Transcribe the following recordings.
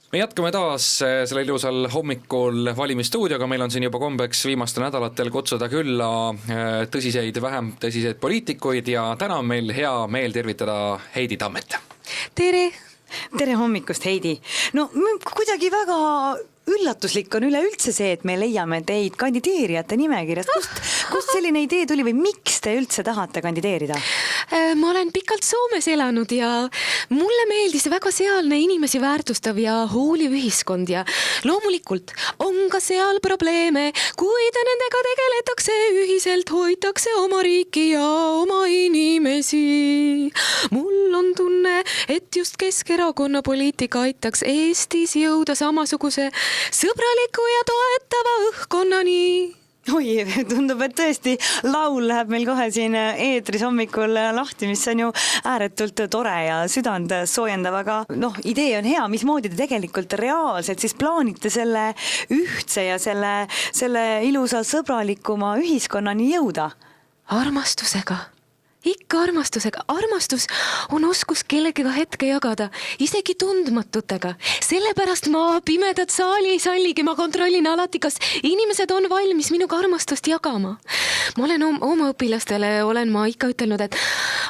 Me jätkame taas sellel ilusal hommikul valimisstuudioga, meil on siin juba kombeks viimastel nädalatel kutsuda külla tõsiseid, vähem tõsiseid poliitikuid ja täna on meil hea meel tervitada Heidi Tammet. Tere hommikust, Heidi! No kuidagi väga üllatuslik on üleüldse see, et me leiame teid kandideerijate nimekirjast. Kust selline idee tuli või miks te üldse tahate kandideerida? Ma olen pikalt Soomes elanud ja mulle meeldis väga sealne inimesi väärtustav ja hooliv ühiskond ja loomulikult on ka seal probleeme, kuid nendega tegeletakse ühiselt, hoitakse oma riiki ja oma inimesi. Mul on tunne, et just Keskerakonna poliitika aitaks Eestis jõuda samasuguse sõbraliku ja toetava õhkkonnani. Oi, tundub, et tõesti laul läheb meil kohe siin eetris hommikul lahti, mis on ju ääretult tore ja südant soojendav, aga idee on hea, mismoodi te tegelikult reaalselt siis plaanite selle ühtse ja selle ilusa sõbralikuma ühiskonnani jõuda? Armastusega. Ikka armastusega. Armastus on oskus kellegagi hetke jagada, isegi tundmatutega. Sellepärast ma pimedat saali ei salligi, ma kontrollin alati, kas inimesed on valmis minuga armastust jagama. Ma olen oma õpilastele olen ma ikka ütelnud, et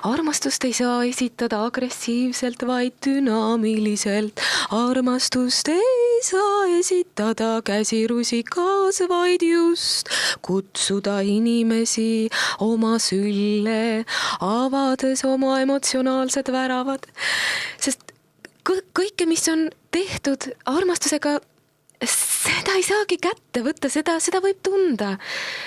armastust ei saa esitada agressiivselt, vaid dünaamiliselt. Armastust ei saa esitada käsirusikas, vaid just kutsuda inimesi oma sülle, avades oma emotsionaalsed väravad. Sest kõike, mis on tehtud armastusega, seda ei saagi kätte võtta, seda võib tunda.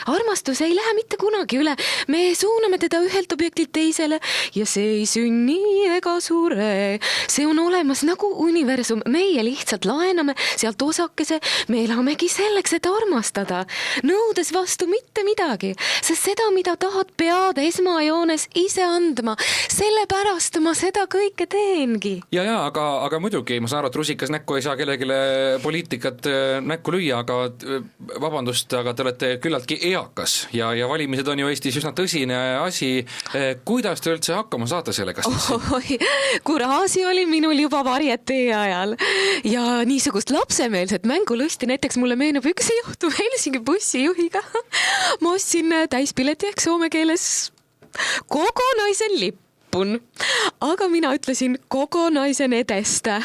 Armastus ei lähe mitte kunagi üle. Me suuname teda ühelt objektilt teisele ja see ei sünni ega sure. See on olemas nagu universum. Meie lihtsalt laename sealt osakese. Me elamegi selleks, et armastada. Nõudes vastu mitte midagi. Sest seda, mida tahad, pead esmajoones ise andma. Sellepärast ma seda kõike teengi. Ja, aga muidugi, ma saan aru, et rusikas näkku ei saa kellegile poliitikat näkku lüüa, aga vabandust, aga te olete küllaltki eakas ja valimised on ju Eestis üsna tõsine asi. Kuidas te üldse hakkama saate sellega siis? Kuraasi oli minul juba varjetee ajal ja niisugust lapsemeelset mängulusti, näiteks mulle meenub üks juhtum Helsingi bussijuhiga. Ma ostsin täispileti ehk soome keeles kokonaisen lippun, aga mina ütlesin kokonaisen edestä.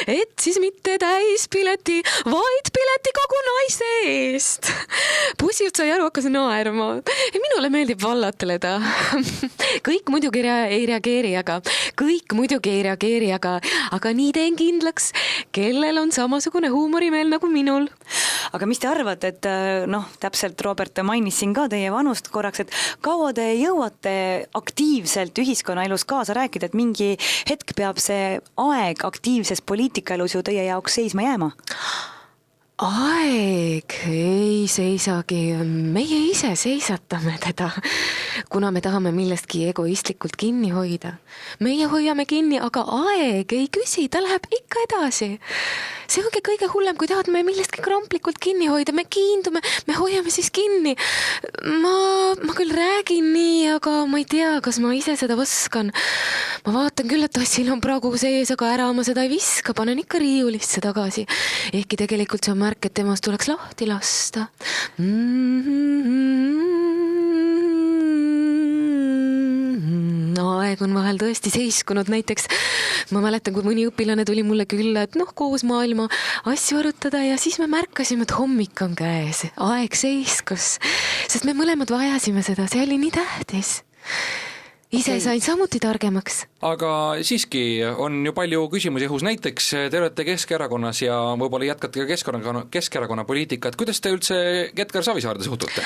Et siis mitte täispileti, vaid pileti kogu naise eest. Bussijuht sai aru, hakkas naerma. Minule meeldib vallatleda. Kõik muidugi ei reageeri, aga nii teen kindlaks, kellel on samasugune huumorimeel nagu minul. Aga mis te arvate, et täpselt Robert mainis siin ka teie vanust korraks, et kaua te jõuate aktiivselt ühiskonnaelus kaasa rääkida, et mingi hetk peab see aeg aktiivses poliitikaelus ju teie jaoks seisma jääma? Aeg ei seisagi, meie ise seisatame teda, kuna me tahame millestki egoistlikult kinni hoida. Meie hoiame kinni, aga aeg ei küsi, ta läheb ikka edasi. See ongi kõige hullem, kui tahad me millestki kramplikult kinni hoida, me kiindume, me hoiame siis kinni. Ma küll räägin nii, aga ma ei tea, kas ma ise seda võskan. Ma vaatan küll, et tassil on praegu sees, aga ära ma seda ei viska, panen ikka riiulisse tagasi. Ehkki tegelikult see on märk, et temast tuleks lahti lasta. Aeg on vahel tõesti seiskunud, näiteks ma mäletan, kui mõni õpilane tuli mulle külla, et koos maailma asju arutada ja siis me märkasime, et hommik on käes, aeg seiskus, sest me mõlemad vajasime seda, see oli nii tähtis. Ise sain samuti targemaks. Aga siiski on ju palju küsimusi õhus, näiteks te olete Keskerakonnas ja võib-olla jätkate ka Keskerakonna poliitikat. Kuidas te üldse Edgar Savisaarde suhtute?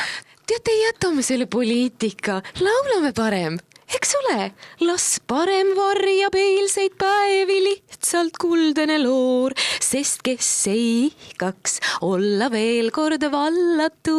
Teate, jätame selle poliitika, laulame parem. Eks ole, las parem varjab eilseid päevi lihtsalt kuldene loor, sest kes ei ihkaks olla veel kord vallatu.